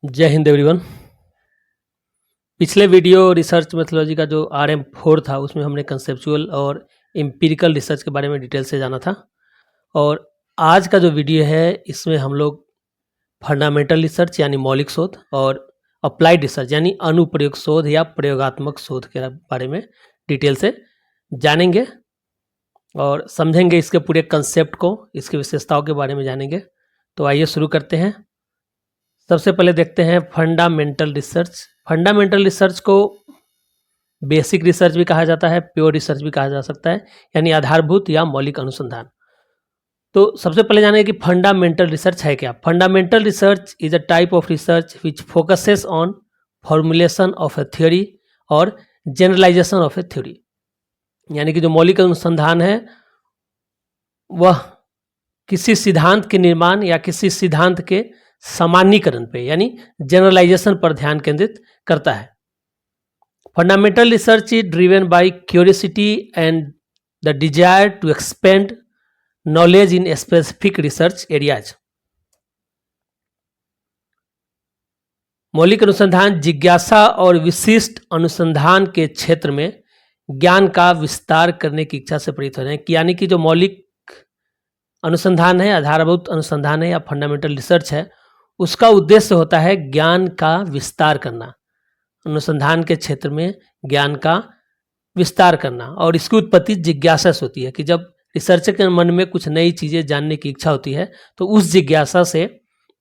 जय हिंद एवरीवन। पिछले video research methodology का जो RM4 था उसमें हमने कंसेप्चुअल और एम्पिरिकल रिसर्च के बारे में डिटेल से जाना था, और आज का जो वीडियो है इसमें हम लोग फंडामेंटल रिसर्च यानी मौलिक शोध और अप्लाइड रिसर्च यानी अनुप्रयोग शोध या प्रयोगात्मक शोध के बारे में डिटेल से जानेंगे और समझेंगे। इसके पूरे कंसेप्ट को, इसकी विशेषताओं के बारे में जानेंगे। तो आइए शुरू करते हैं। सबसे पहले देखते हैं फंडामेंटल रिसर्च। फंडामेंटल रिसर्च को बेसिक रिसर्च भी कहा जाता है, प्योर रिसर्च भी कहा जा सकता है, यानी आधारभूत या मौलिक अनुसंधान। तो सबसे पहले जानेंगे कि फंडामेंटल रिसर्च है क्या। Fundamental research is a type of research which focuses on formulation of A theory और जनरलाइजेशन ऑफ ए थ्योरी। यानी कि जो मौलिक अनुसंधान है वह किसी सिद्धांत के निर्माण या किसी सिद्धांत के सामान्यीकरण पे यानी जनरलाइजेशन पर ध्यान केंद्रित करता है। Fundamental research is driven by curiosity and the desire to expand knowledge in specific research areas. मौलिक अनुसंधान जिज्ञासा और विशिष्ट अनुसंधान के क्षेत्र में ज्ञान का विस्तार करने की इच्छा से प्रेरित होते हैं। यानी कि जो मौलिक अनुसंधान है, आधारभूत अनुसंधान है या फंडामेंटल रिसर्च है, उसका उद्देश्य होता है ज्ञान का विस्तार करना, अनुसंधान के क्षेत्र में ज्ञान का विस्तार करना। और इसकी उत्पत्ति जिज्ञासा से होती है कि जब रिसर्चर के मन में कुछ नई चीज़ें जानने की इच्छा होती है तो उस जिज्ञासा से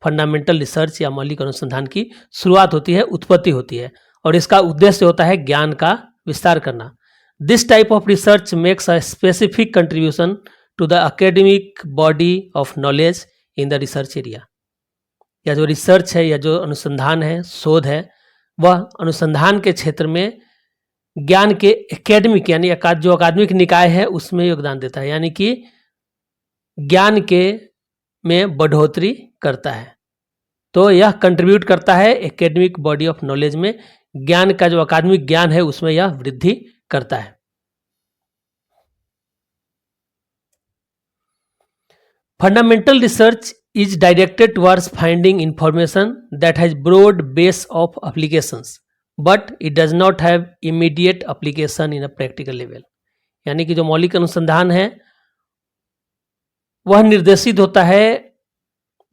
फंडामेंटल रिसर्च या मौलिक अनुसंधान की शुरुआत होती है, उत्पत्ति होती है, और इसका उद्देश्य होता है ज्ञान का विस्तार करना। This type of research makes a specific contribution to the academic body of knowledge in the research area. या जो रिसर्च है या जो अनुसंधान है, शोध है, वह अनुसंधान के क्षेत्र में ज्ञान के एकेडमिक यानी जो अकादमिक निकाय है उसमें योगदान देता है, यानी कि ज्ञान के में बढ़ोतरी करता है। तो यह कंट्रीब्यूट करता है एकेडमिक बॉडी ऑफ नॉलेज में, ज्ञान का जो अकादमिक ज्ञान है उसमें यह वृद्धि करता है। Fundamental research is directed towards finding information that has broad base of applications but it does not have immediate application in a practical level। यानी कि जो मौलिक अनुसंधान है वह निर्देशित होता है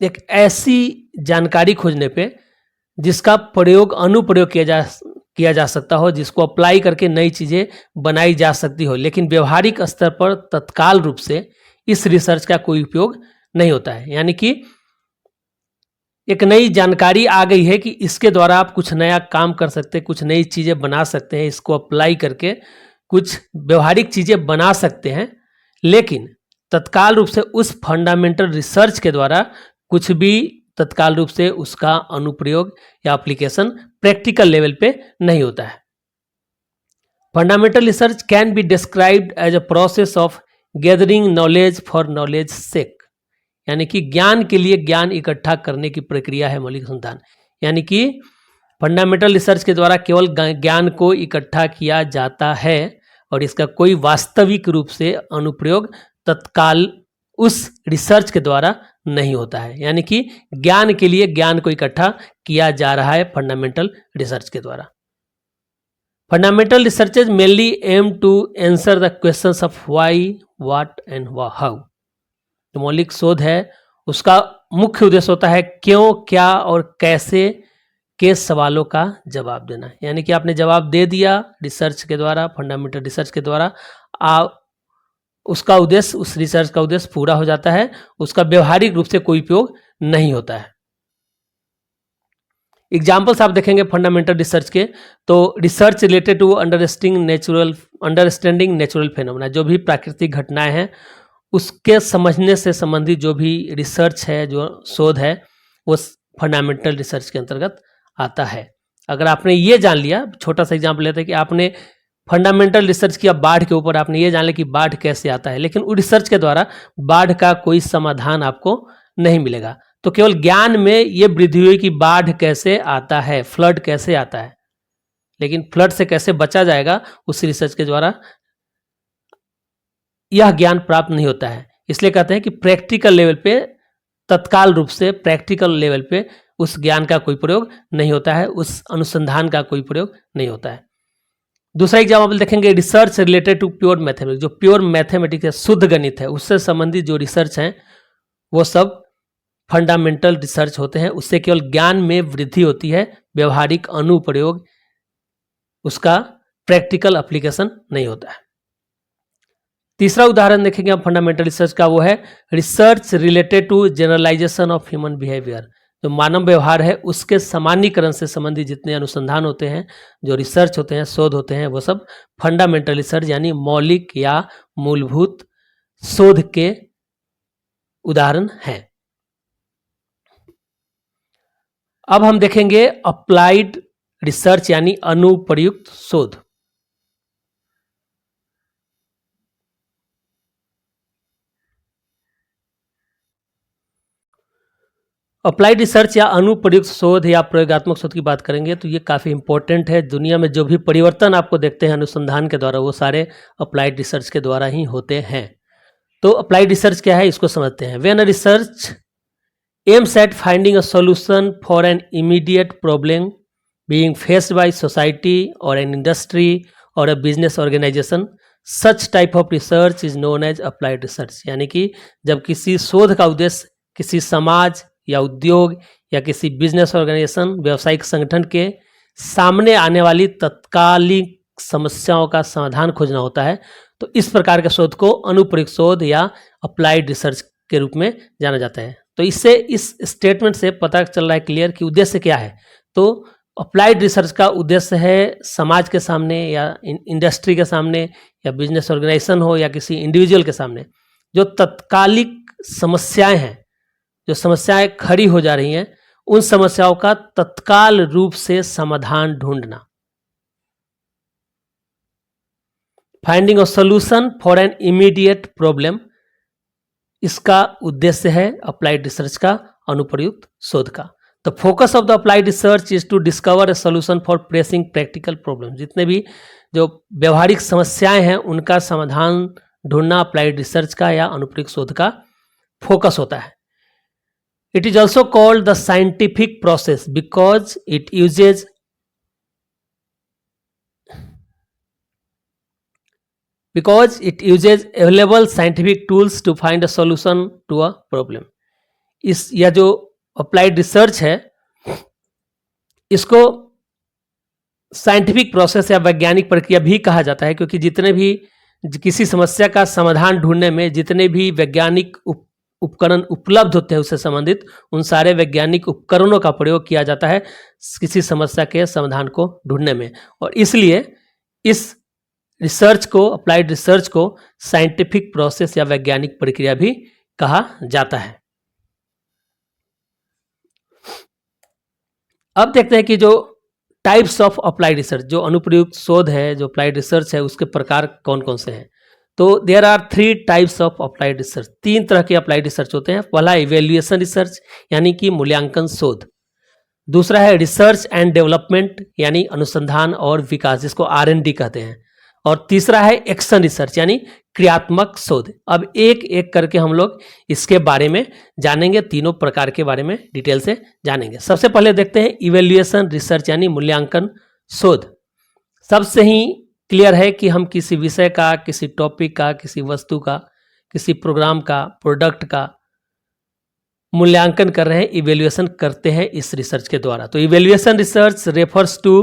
एक ऐसी जानकारी खोजने पे जिसका प्रयोग अनुप्रयोग किया जा सकता हो, जिसको अप्लाई करके नई चीजें बनाई जा सकती हो, लेकिन व्यवहारिक स्तर पर तत्काल रूप से इस रिसर्च का कोई उपयोग नहीं होता है। यानी कि एक नई जानकारी आ गई है कि इसके द्वारा आप कुछ नया काम कर सकते हैं, कुछ नई चीज़ें बना सकते हैं, इसको अप्लाई करके कुछ व्यवहारिक चीज़ें बना सकते हैं, लेकिन तत्काल रूप से उस फंडामेंटल रिसर्च के द्वारा कुछ भी तत्काल रूप से उसका अनुप्रयोग या एप्लीकेशन प्रैक्टिकल लेवल पे नहीं होता है। Fundamental research can be described as a process of gathering knowledge for knowledge sake. यानी कि ज्ञान के लिए ज्ञान इकट्ठा करने की प्रक्रिया है मौलिक अनुसंधान। यानी कि फंडामेंटल रिसर्च के द्वारा केवल ज्ञान को इकट्ठा किया जाता है और इसका कोई वास्तविक रूप से अनुप्रयोग तत्काल उस रिसर्च के द्वारा नहीं होता है। यानी कि ज्ञान के लिए ज्ञान को इकट्ठा किया जा रहा है फंडामेंटल रिसर्च के द्वारा। Fundamental researches mainly aim to answer the questions of why, what and how. जो मौलिक शोध है उसका मुख्य उद्देश्य होता है क्यों, क्या और कैसे के सवालों का जवाब देना। यानी कि आपने जवाब दे दिया रिसर्च के द्वारा, फंडामेंटल रिसर्च के द्वारा, उसका उद्देश्य, उस रिसर्च का उद्देश्य पूरा हो जाता है, उसका व्यवहारिक रूप से कोई उपयोग नहीं होता है। एग्जाम्पल्स आप देखेंगे फंडामेंटल रिसर्च के, तो research related to understanding natural phenomena, जो भी प्राकृतिक घटनाएं हैं उसके समझने से संबंधित जो भी रिसर्च है, जो शोध है, वो फंडामेंटल रिसर्च के अंतर्गत आता है। अगर आपने ये जान लिया, छोटा सा एग्जांपल लेते हैं कि आपने फंडामेंटल रिसर्च किया बाढ़ के ऊपर, आपने ये जान लिया कि बाढ़ कैसे आता है, लेकिन उस रिसर्च के द्वारा बाढ़ का कोई समाधान आपको नहीं मिलेगा। तो केवल ज्ञान में ये वृद्धि हुई कि बाढ़ कैसे आता है, फ्लड कैसे आता है, लेकिन फ्लड से कैसे बचा जाएगा उस रिसर्च के द्वारा यह ज्ञान प्राप्त नहीं होता है। इसलिए कहते हैं कि प्रैक्टिकल लेवल पे, तत्काल रूप से प्रैक्टिकल लेवल पे उस ज्ञान का कोई प्रयोग नहीं होता है, उस अनुसंधान का कोई प्रयोग नहीं होता है। दूसरा एग्जाम्पल देखेंगे, research related to pure mathematics. जो प्योर मैथमेटिक्स है, शुद्ध गणित है, उससे संबंधित जो रिसर्च हैं वो सब फंडामेंटल रिसर्च होते हैं। उससे केवल ज्ञान में वृद्धि होती है, व्यवहारिक अनुप्रयोग उसका प्रैक्टिकल एप्लीकेशन नहीं होता है। तीसरा उदाहरण देखेंगे हम फंडामेंटल रिसर्च का, वो है research related to generalisation of human behaviour. जो मानव व्यवहार है उसके सामान्यीकरण से संबंधित जितने अनुसंधान होते हैं, जो रिसर्च होते हैं, शोध होते हैं, वो सब फंडामेंटल रिसर्च यानी मौलिक या मूलभूत शोध के उदाहरण हैं। अब हम देखेंगे अप्लाइड रिसर्च यानी अनुप्रयुक्त शोध। अप्लाइड रिसर्च या अनुप्रयुक्त शोध या प्रयोगात्मक शोध की बात करेंगे तो ये काफ़ी इंपॉर्टेंट है। दुनिया में जो भी परिवर्तन आपको देखते हैं अनुसंधान के द्वारा, वो सारे अप्लाइड रिसर्च के द्वारा ही होते हैं। तो अप्लाइड रिसर्च क्या है, इसको समझते हैं। When a research aims at finding a solution for an immediate problem being faced by society or an industry or a business organisation, such type of research is known as applied research. यानी कि जब किसी शोध का उद्देश्य किसी समाज या उद्योग या किसी बिजनेस ऑर्गेनाइजेशन, व्यावसायिक संगठन के सामने आने वाली तत्कालिक समस्याओं का समाधान खोजना होता है, तो इस प्रकार के शोध को अनुप्रयुक्त शोध या अप्लाइड रिसर्च के रूप में जाना जाता है। तो इससे, इस स्टेटमेंट से पता चल रहा है क्लियर कि उद्देश्य क्या है। तो अप्लाइड रिसर्च का उद्देश्य है समाज के सामने या इंडस्ट्री के सामने या बिजनेस ऑर्गेनाइजेशन हो या किसी इंडिविजुअल के सामने जो तत्कालिक समस्याएं हैं, जो समस्याएं खड़ी हो जा रही हैं, उन समस्याओं का तत्काल रूप से समाधान ढूंढना। Finding a solution for an immediate problem, इसका उद्देश्य है अप्लाइड रिसर्च का, अनुप्रयुक्त शोध का। The focus of the applied research is to discover a solution for pressing practical problem. जितने भी जो व्यवहारिक समस्याएं हैं उनका समाधान ढूंढना अप्लाइड रिसर्च का या अनुप्रयुक्त शोध का फोकस होता है। It is also called the scientific process because it uses available scientific tools to find a solution to a problem. इस यह जो अप्लाइड रिसर्च है इसको साइंटिफिक प्रोसेस या वैज्ञानिक प्रक्रिया भी कहा जाता है, क्योंकि जितने भी किसी समस्या का समाधान ढूंढने में जितने भी वैज्ञानिक उपकरण उपलब्ध होते हैं उससे संबंधित, उन सारे वैज्ञानिक उपकरणों का प्रयोग किया जाता है किसी समस्या के समाधान को ढूंढने में। और इसलिए इस रिसर्च को, अप्लाइड रिसर्च को साइंटिफिक प्रोसेस या वैज्ञानिक प्रक्रिया भी कहा जाता है। अब देखते हैं कि जो टाइप्स ऑफ अप्लाइड रिसर्च, जो अनुप्रयुक्त शोध है, जो अप्लाइड रिसर्च है, उसके प्रकार कौन कौन से हैं। तो there are 3 types of applied research. 3 तरह के अप्लाइड रिसर्च होते हैं। पहला इवेल्युएशन रिसर्च यानी कि मूल्यांकन शोध। दूसरा है रिसर्च एंड डेवलपमेंट यानी अनुसंधान और विकास, जिसको R&D कहते हैं। और तीसरा है एक्शन रिसर्च यानी क्रियात्मक शोध। अब एक एक करके हम लोग इसके बारे में जानेंगे, तीनों प्रकार के बारे में डिटेल से जानेंगे। सबसे पहले देखते हैं इवेल्युएशन रिसर्च यानी मूल्यांकन शोध। सबसे ही क्लियर है कि हम किसी विषय का, किसी टॉपिक का, किसी वस्तु का, किसी प्रोग्राम का, प्रोडक्ट का मूल्यांकन कर रहे हैं, इवेल्युएशन करते हैं इस रिसर्च के द्वारा। तो evaluation research refers to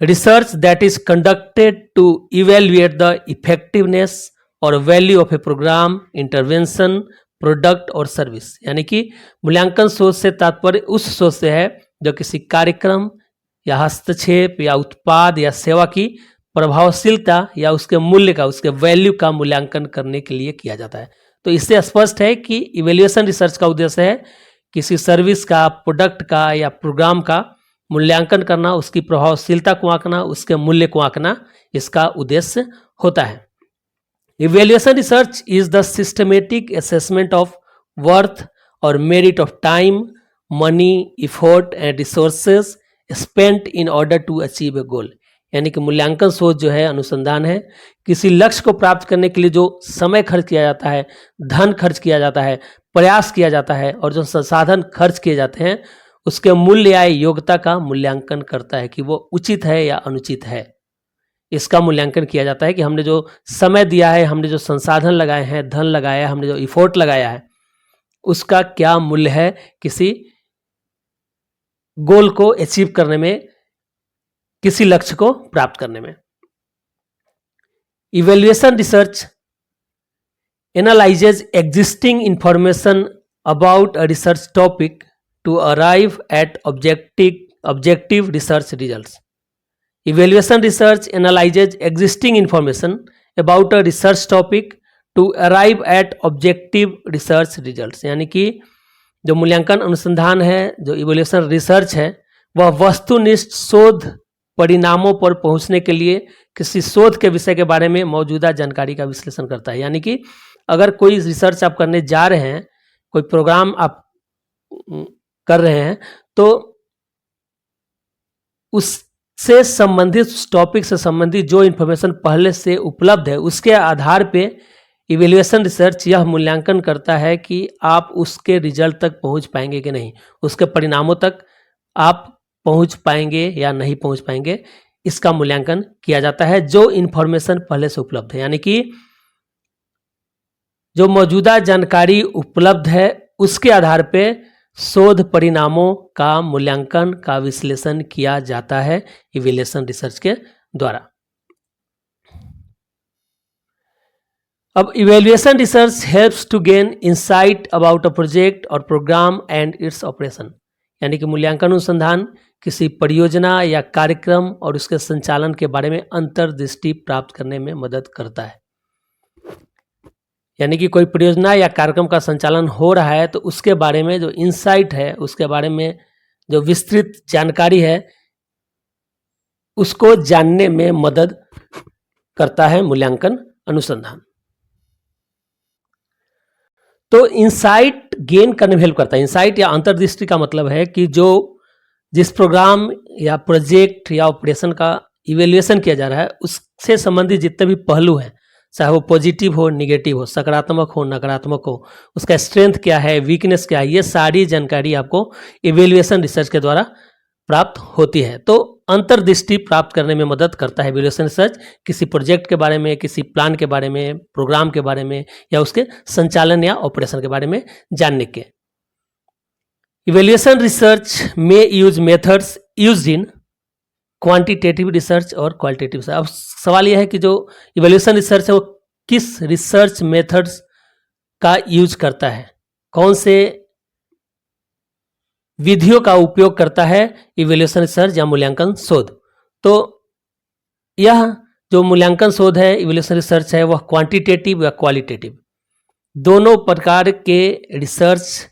research that is conducted to evaluate the effectiveness और value of a program, intervention, product और सर्विस। यानी कि मूल्यांकन शोध से तात्पर्य उस शोध से है जो किसी कार्यक्रम या हस्तक्षेप या उत्पाद या सेवा की प्रभावशीलता या उसके मूल्य का, उसके वैल्यू का मूल्यांकन करने के लिए किया जाता है। तो इससे स्पष्ट है कि इवेल्युएशन रिसर्च का उद्देश्य है किसी सर्विस का, प्रोडक्ट का या प्रोग्राम का मूल्यांकन करना, उसकी प्रभावशीलता को आंकना, उसके मूल्य को आंकना, इसका उद्देश्य होता है। Evaluation research is the systematic assessment of worth और merit of time, money, effort and resources spent in order to achieve a goal. यानी कि मूल्यांकन शोध जो है अनुसंधान है, किसी लक्ष्य को प्राप्त करने के लिए जो समय खर्च किया जाता है, धन खर्च किया जाता है, प्रयास किया जाता है और जो संसाधन खर्च किए जाते हैं उसके मूल्य या योग्यता का मूल्यांकन करता है कि वो उचित है या अनुचित है। इसका मूल्यांकन किया जाता है कि हमने जो समय दिया है, हमने जो संसाधन लगाए हैं, धन लगाया है, हमने जो इफोर्ट लगाया है, उसका क्या मूल्य है किसी गोल को अचीव करने में, किसी लक्ष्य को प्राप्त करने में। Evaluation research analyses existing information about a research topic to arrive at objective research results. Evaluation research analyzes existing information about a research topic to arrive at objective research results. यानी कि जो मूल्यांकन अनुसंधान है, जो इवैल्यूएशन रिसर्च है, वह वस्तुनिष्ठ शोध परिणामों पर पहुंचने के लिए किसी शोध के विषय के बारे में मौजूदा जानकारी का विश्लेषण करता है। यानी कि अगर कोई रिसर्च आप करने जा रहे हैं, कोई प्रोग्राम आप कर रहे हैं, तो उससे संबंधित, उस टॉपिक से संबंधित जो इन्फॉर्मेशन पहले से उपलब्ध है उसके आधार पे इवैल्यूएशन रिसर्च यह मूल्यांकन करता है कि आप उसके रिजल्ट तक पहुंच पाएंगे कि नहीं, उसके परिणामों तक आप पहुंच पाएंगे या नहीं पहुंच पाएंगे, इसका मूल्यांकन किया जाता है जो इन्फॉर्मेशन पहले से उपलब्ध है। यानी कि जो मौजूदा जानकारी उपलब्ध है उसके आधार पे शोध परिणामों का मूल्यांकन का विश्लेषण किया जाता है इवैल्यूएशन रिसर्च के द्वारा। अब evaluation research helps to gain insight about a project or programme and its operation. यानी कि मूल्यांकन अनुसंधान किसी परियोजना या कार्यक्रम और उसके संचालन के बारे में अंतर्दृष्टि प्राप्त करने में मदद करता है। यानी कि कोई परियोजना या कार्यक्रम का संचालन हो रहा है तो उसके बारे में जो इंसाइट है, उसके बारे में जो विस्तृत जानकारी है, उसको जानने में मदद करता है मूल्यांकन अनुसंधान। तो इंसाइट गेन करने में हेल्प करता है। इंसाइट या अंतर्दृष्टि का मतलब है कि जो जिस प्रोग्राम या प्रोजेक्ट या ऑपरेशन का इवैल्यूएशन किया जा रहा है उससे संबंधित जितने भी पहलू हैं, चाहे वो पॉजिटिव हो, निगेटिव हो, सकारात्मक हो, नकारात्मक हो, उसका स्ट्रेंथ क्या है, वीकनेस क्या है, ये सारी जानकारी आपको इवैल्यूएशन रिसर्च के द्वारा प्राप्त होती है। तो अंतर्दृष्टि प्राप्त करने में मदद करता है इवैल्यूएशन रिसर्च किसी प्रोजेक्ट के बारे में, किसी प्लान के बारे में, प्रोग्राम के बारे में या उसके संचालन या ऑपरेशन के बारे में जानने के। इवैल्यूएशन रिसर्च में use methods used in quantitative research और क्वालिटेटिव रिसर्च। अब सवाल यह है कि जो इवैल्यूएशन रिसर्च है वो किस रिसर्च मेथड्स का यूज करता है, कौन से विधियों का उपयोग करता है इवैल्यूएशन रिसर्च या मूल्यांकन शोध। तो यह जो मूल्यांकन शोध है, इवैल्यूएशन रिसर्च है, वह क्वांटिटेटिव या क्वालिटेटिव दोनों प्रकार के रिसर्च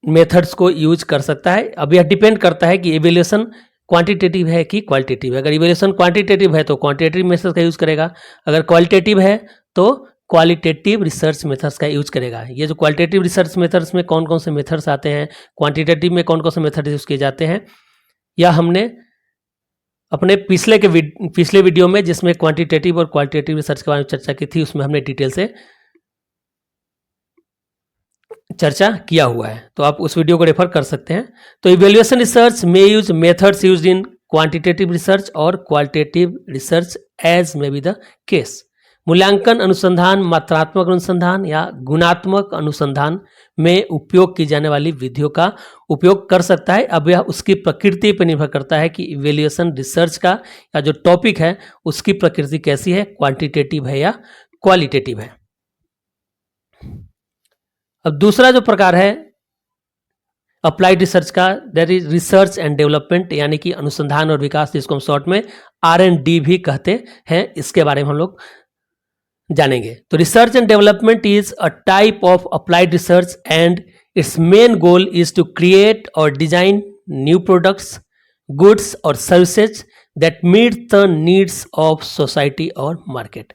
मेथड्स को यूज कर सकता है। अब यह डिपेंड करता है कि इवैल्यूएशन क्वांटिटेटिव है कि क्वालिटेटिव है। अगर इवैल्यूएशन क्वांटिटेटिव है तो क्वांटिटेटिव मेथड्स का यूज करेगा, अगर क्वालिटेटिव है तो क्वालिटेटिव रिसर्च मेथड्स का यूज करेगा। ये जो क्वालिटेटिव रिसर्च मेथड्स में कौन कौन से मेथड्स आते हैं, क्वांटिटेटिव में कौन कौन से मेथड यूज किए जाते हैं, या हमने अपने पिछले वीडियो में जिसमें क्वांटिटेटिव और क्वालिटेटिव रिसर्च के बारे में चर्चा की थी, उसमें हमने डिटेल से चर्चा किया हुआ है, तो आप उस वीडियो को रेफर कर सकते हैं। तो इवैल्यूएशन रिसर्च में use methods used in quantitative research और qualitative research as may be the case. मूल्यांकन अनुसंधान मात्रात्मक अनुसंधान या गुणात्मक अनुसंधान में उपयोग की जाने वाली विधियों का उपयोग कर सकता है। अब यह उसकी प्रकृति पर निर्भर करता है कि इवैल्यूएशन रिसर्च का या जो टॉपिक है उसकी प्रकृति कैसी है, क्वांटिटेटिव है या क्वालिटेटिव है। अब दूसरा जो प्रकार है अप्लाइड रिसर्च का, that is research and development, यानी कि अनुसंधान और विकास, जिसको हम शॉर्ट में R&D भी कहते हैं। इसके बारे में हम लोग जानेंगे। तो research and development is a type of applied research and its main goal is to create or design new products, goods or services that meet the needs of society or market.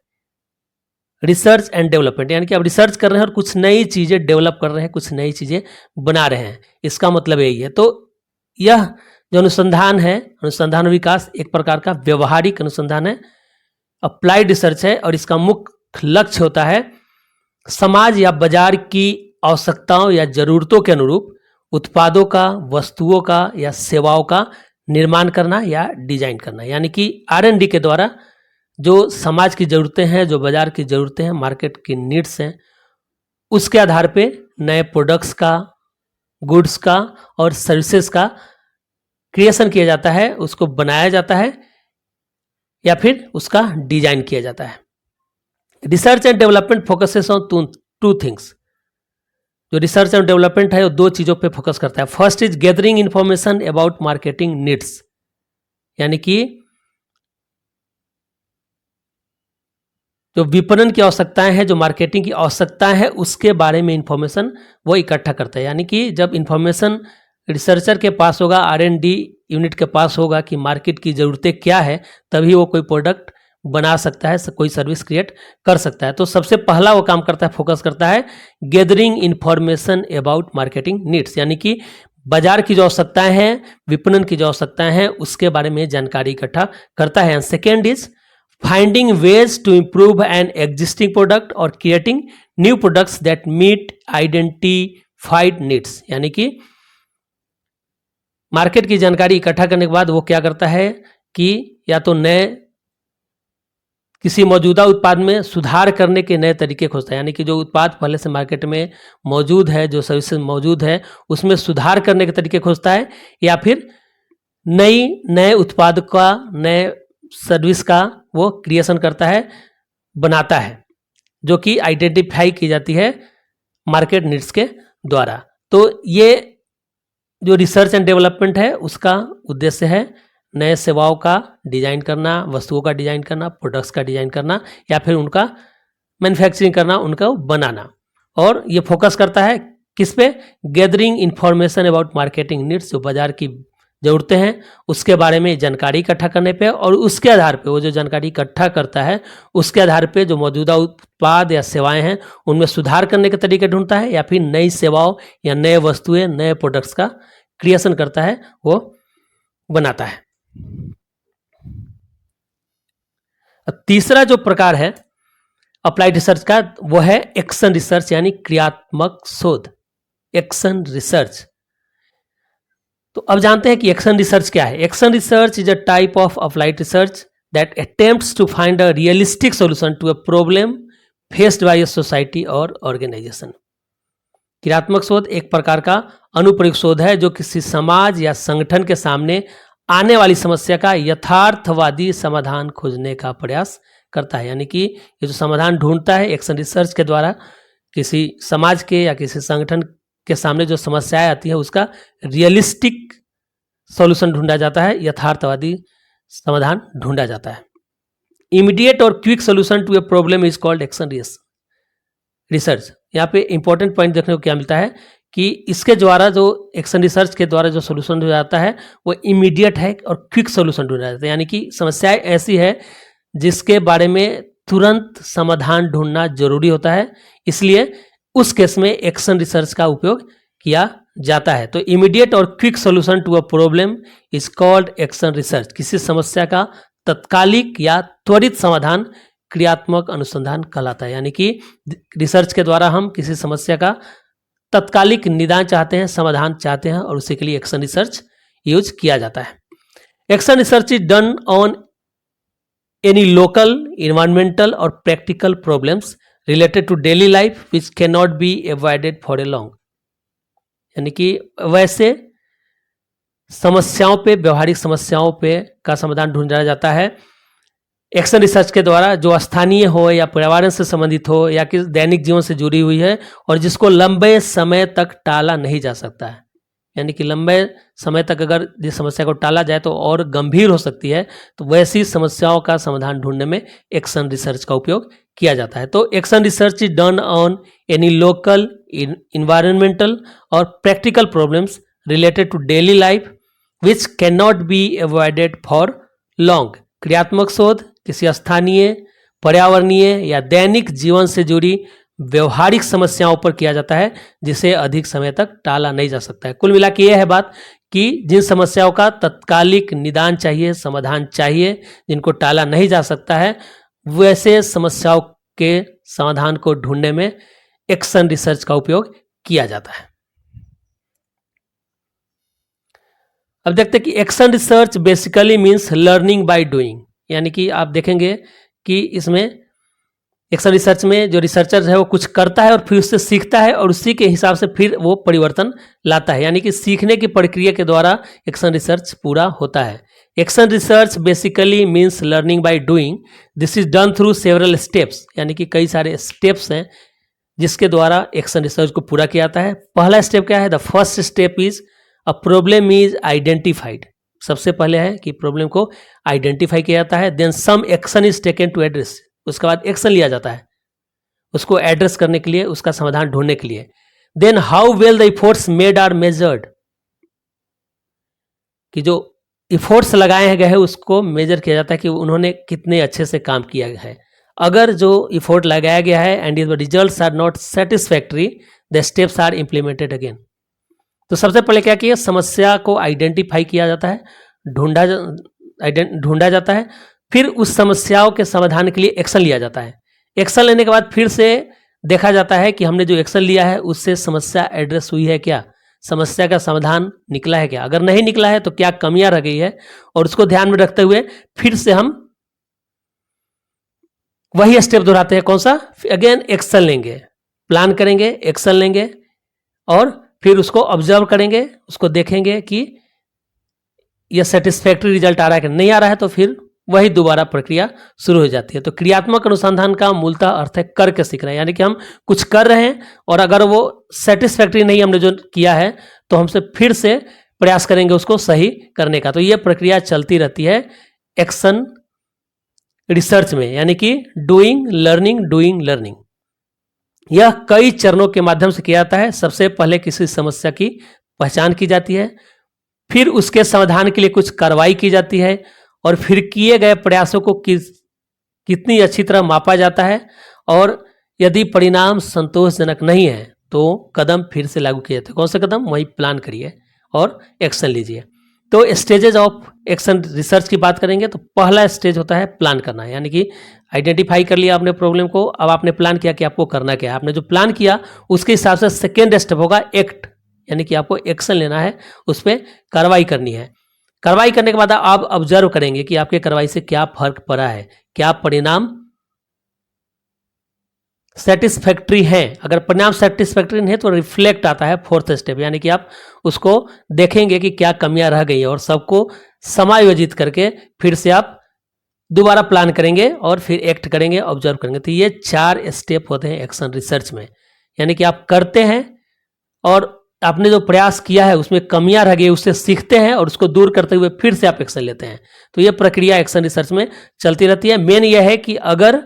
Research and development यानी कि आप research कर रहे हैं और कुछ नई चीजें डेवलप कर रहे हैं, कुछ नई चीजें बना रहे हैं, इसका मतलब यही है। तो यह जो अनुसंधान है, अनुसंधान और विकास एक प्रकार का व्यवहारिक अनुसंधान है, अप्लाइड रिसर्च है, और इसका मुख्य लक्ष्य होता है समाज या बाजार की आवश्यकताओं या जरूरतों के अनुरूप उत्पादों का, वस्तुओं का या सेवाओं का निर्माण करना या डिजाइन करना। यानी कि R&D के द्वारा जो समाज की ज़रूरतें हैं, जो बाजार की ज़रूरतें हैं, मार्केट की नीड्स हैं, उसके आधार पे नए प्रोडक्ट्स का, गुड्स का और सर्विसेज का क्रिएशन किया जाता है, उसको बनाया जाता है या फिर उसका डिजाइन किया जाता है। Research and development focuses on two things. जो रिसर्च एंड डेवलपमेंट है वो दो चीज़ों पे फोकस करता है। First is gathering information about marketing needs, यानी कि जो विपणन की आवश्यकताएं हैं, जो मार्केटिंग की आवश्यकताएं हैं, उसके बारे में इंफॉर्मेशन वो इकट्ठा करता है। यानी कि जब इंफॉर्मेशन रिसर्चर के पास होगा, R&D यूनिट के पास होगा कि मार्केट की ज़रूरतें क्या है, तभी वो कोई प्रोडक्ट बना सकता है, कोई सर्विस क्रिएट कर सकता है। तो सबसे पहला वो काम करता है, फोकस करता है gathering information about marketing needs, यानी कि बाजार की जो आवश्यकताएं हैं, विपणन की जो आवश्यकताएं हैं, उसके बारे में जानकारी इकट्ठा करता है। And second is finding ways to improve an existing product और creating new products that meet identified needs, यानी कि मार्केट की जानकारी इकट्ठा करने के बाद वो क्या करता है कि या तो नए किसी मौजूदा उत्पाद में सुधार करने के नए तरीके खोजता है, यानी कि जो उत्पाद पहले से मार्केट में मौजूद है, जो सर्विसेज मौजूद है, उसमें सुधार करने के तरीके खोजता है, या फिर नए उत्पाद का, नए सर्विस का वो क्रिएशन करता है, बनाता है, जो कि आइडेंटिफाई की जाती है मार्केट नीड्स के द्वारा। तो ये जो रिसर्च एंड डेवलपमेंट है उसका उद्देश्य है नए सेवाओं का डिजाइन करना, वस्तुओं का डिजाइन करना, प्रोडक्ट्स का डिजाइन करना, या फिर उनका मैन्युफैक्चरिंग करना, उनका बनाना। और ये फोकस करता है किस पे? Gathering information about marketing needs, जो बाजार की ज़रूरतें हैं उसके बारे में जानकारी इकट्ठा करने पे, और उसके आधार पे वो जो जानकारी इकट्ठा करता है उसके आधार पे जो मौजूदा उत्पाद या सेवाएं हैं उनमें सुधार करने के तरीके ढूंढता है, या फिर नई सेवाओं या नए वस्तुएं, नए प्रोडक्ट्स का क्रिएशन करता है, वो बनाता है। तीसरा जो प्रकार है अप्लाइड रिसर्च का वो है एक्शन रिसर्च, यानी क्रियात्मक शोध, एक्शन रिसर्च। तो अब जानते हैं कि एक्शन रिसर्च क्या है। Action research is a type of applied research that attempts to find a realistic solution to a problem faced by a society or organisation. क्रियात्मक शोध एक प्रकार का अनुप्रयोग शोध है जो किसी समाज या संगठन के सामने आने वाली समस्या का यथार्थवादी समाधान खोजने का प्रयास करता है। यानी कि ये जो समाधान ढूंढता है एक्शन रिसर्च के द्वारा, किसी समाज के या किसी संगठन के सामने जो समस्याएं आती है उसका रियलिस्टिक सॉल्यूशन ढूंढा जाता है, यथार्थवादी समाधान ढूंढा जाता है। Immediate or quick solution to a problem is called action research. यहाँ पे इंपॉर्टेंट पॉइंट देखने को क्या मिलता है कि इसके द्वारा जो एक्शन रिसर्च के द्वारा जो सोल्यूशन ढूंढा जाता है वो इमीडिएट है और क्विक सोल्यूशन ढूंढा जाता है। यानी कि समस्याएं ऐसी है जिसके बारे में तुरंत समाधान ढूंढना जरूरी होता है, इसलिए उस केस में एक्शन रिसर्च का उपयोग किया जाता है। तो immediate or quick solution to a problem is called action research. किसी समस्या का तत्कालिक या त्वरित समाधान क्रियात्मक अनुसंधान कहलाता है। यानी कि रिसर्च के द्वारा हम किसी समस्या का तत्कालिक निदान चाहते हैं, समाधान चाहते हैं, और उसी के लिए एक्शन रिसर्च यूज किया जाता है। Action research is done on any local, environmental और practical problems related to daily life which can not be avoided for a long. यानी कि वैसे समस्याओं पे, व्यवहारिक समस्याओं पे का समाधान ढूंढा जाता है एक्शन रिसर्च के द्वारा, जो स्थानीय हो या पर्यावरण से संबंधित हो या कि दैनिक जीवन से जुड़ी हुई है और जिसको लंबे समय तक टाला नहीं जा सकता है। यानी कि लंबे समय तक अगर जिस समस्या को टाला जाए तो और गंभीर हो सकती है, तो वैसी समस्याओं का समाधान ढूंढने में एक्शन रिसर्च का उपयोग किया जाता है। तो action research is done on any local, environmental और practical problems related to daily life which can not be avoided for long. क्रियात्मक शोध किसी स्थानीय, पर्यावरणीय या दैनिक जीवन से जुड़ी व्यवहारिक समस्याओं पर किया जाता है जिसे अधिक समय तक टाला नहीं जा सकता है। कुल मिला के यह है बात कि जिन समस्याओं का तत्कालिक निदान चाहिए, समाधान चाहिए, जिनको टाला नहीं जा सकता है, वैसे समस्याओं के समाधान को ढूंढने में एक्शन रिसर्च का उपयोग किया जाता है। अब देखते हैं कि action research basically means learning by doing, यानी कि आप देखेंगे कि इसमें एक्शन रिसर्च में जो रिसर्चर है वो कुछ करता है और फिर उससे सीखता है और उसी के हिसाब से फिर वो परिवर्तन लाता है, यानी कि सीखने की प्रक्रिया के द्वारा एक्शन रिसर्च पूरा होता है। Action research basically means learning by doing. This is done through several steps, यानी कि कई सारे स्टेप्स हैं जिसके द्वारा एक्शन रिसर्च को पूरा किया जाता है। पहला स्टेप क्या है? The first step is a problem is identified. सबसे पहले है कि प्रॉब्लम को आइडेंटिफाई किया जाता है। Then some action is taken to address, उसके बाद एक्शन लिया जाता है उसको एड्रेस करने के लिए, उसका समाधान ढूंढने के लिए। Then how well the efforts made are measured, कि जो इफोर्ट्स लगाए गए हैं उसको मेजर किया जाता है कि उन्होंने कितने अच्छे से काम किया है। अगर जो इफोर्ट लगाया गया है and the results are not satisfactory, the steps are implemented again. तो सबसे पहले क्या किया? समस्या को आइडेंटिफाई किया जाता है, ढूंढा जाता है, फिर उस समस्याओं के समाधान के लिए एक्शन लिया जाता है। एक्शन लेने के बाद फिर से देखा जाता है कि हमने जो एक्शन लिया है उससे समस्या एड्रेस हुई है क्या, समस्या का समाधान निकला है क्या, अगर नहीं निकला है तो क्या कमियां रह गई है, और उसको ध्यान में रखते हुए फिर से हम वही स्टेप दोहराते हैं। कौन सा? अगेन एक्शन लेंगे, प्लान करेंगे, एक्शन लेंगे और फिर उसको ऑब्जर्व करेंगे, उसको देखेंगे कि यह सेटिस्फैक्टरी रिजल्ट आ रहा है कि नहीं आ रहा है, तो फिर वही दोबारा प्रक्रिया शुरू हो जाती है। तो क्रियात्मक अनुसंधान का मूलतः अर्थ है करके सीखना, यानी कि हम कुछ कर रहे हैं और अगर वो सेटिस्फैक्टरी नहीं हमने जो किया है तो हमसे फिर से प्रयास करेंगे उसको सही करने का। तो ये प्रक्रिया चलती रहती है एक्शन रिसर्च में, यानी कि डूइंग लर्निंग। यह कई चरणों के माध्यम से किया जाता है। सबसे पहले किसी समस्या की पहचान की जाती है, फिर उसके समाधान के लिए कुछ कार्रवाई की जाती है और फिर किए गए प्रयासों को कितनी अच्छी तरह मापा जाता है, और यदि परिणाम संतोषजनक नहीं है तो कदम फिर से लागू किए जाते हैं। कौन से कदम? वही प्लान करिए और एक्शन लीजिए। तो स्टेजेज ऑफ एक्शन रिसर्च की बात करेंगे तो पहला स्टेज होता है प्लान करना, यानी कि आइडेंटिफाई कर लिया आपने प्रॉब्लम को, अब आपने प्लान किया कि आपको करना क्या है। आपने जो प्लान किया उसके हिसाब से सेकेंड स्टेप होगा एक्ट, यानी कि आपको एक्शन लेना है, उस पर कार्रवाई करनी है। कार्रवाई करने के बाद आप ऑब्जर्व करेंगे कि आपके कार्रवाई से क्या फर्क पड़ा है, क्या परिणाम सेटिस्फैक्टरी है। अगर परिणाम सेटिस्फैक्टरी नहीं है तो रिफ्लेक्ट आता है फोर्थ स्टेप, यानी कि आप उसको देखेंगे कि क्या कमियां रह गई है और सबको समायोजित करके फिर से आप दोबारा प्लान करेंगे और फिर एक्ट करेंगे, ऑब्जर्व करेंगे। तो ये 4 स्टेप होते हैं एक्शन रिसर्च में, यानी कि आप करते हैं और आपने जो प्रयास किया है उसमें कमियां रह गई, उससे सीखते हैं और उसको दूर करते हुए फिर से आप एक्शन लेते हैं। तो ये प्रक्रिया एक्शन रिसर्च में चलती रहती है। मेन यह है कि अगर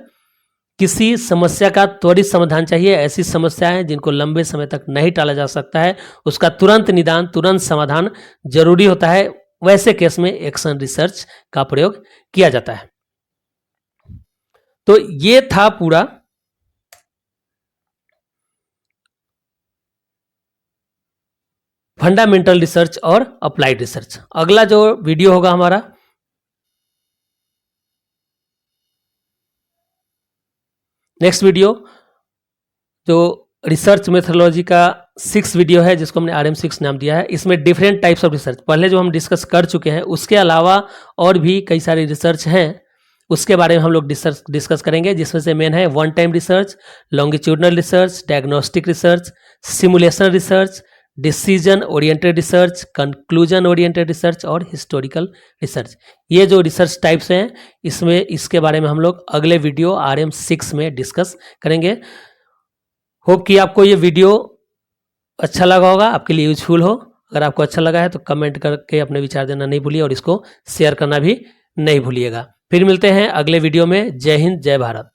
किसी समस्या का त्वरित समाधान चाहिए, ऐसी समस्याएं जिनको लंबे समय तक नहीं टाला जा सकता है, उसका तुरंत निदान, तुरंत समाधान जरूरी होता है, वैसे केस में एक्शन रिसर्च का प्रयोग किया जाता है। तो ये था पूरा फंडामेंटल रिसर्च और अप्लाइड रिसर्च। अगला जो वीडियो होगा हमारा नेक्स्ट वीडियो जो रिसर्च मेथोडोलॉजी का 6 वीडियो है, जिसको हमने RM6 नाम दिया है। इसमें डिफरेंट टाइप्स ऑफ रिसर्च पहले जो हम डिस्कस कर चुके हैं, उसके अलावा और भी कई सारी रिसर्च हैं, उसके बारे में हम लोग डिस्कस करेंगे, जिसमें से मेन है one time research, longitudinal research, diagnostic research, simulation research, decision oriented research, conclusion oriented research और हिस्टोरिकल रिसर्च। ये जो रिसर्च टाइप्स हैं इसके बारे में हम लोग अगले वीडियो RM6 में डिस्कस करेंगे। होप कि आपको ये वीडियो अच्छा लगा होगा, आपके लिए यूजफुल हो। अगर आपको अच्छा लगा है तो कमेंट करके अपने विचार देना नहीं भूलिए और इसको शेयर करना भी नहीं भूलिएगा। फिर मिलते हैं अगले वीडियो में। जय हिंद, जय भारत।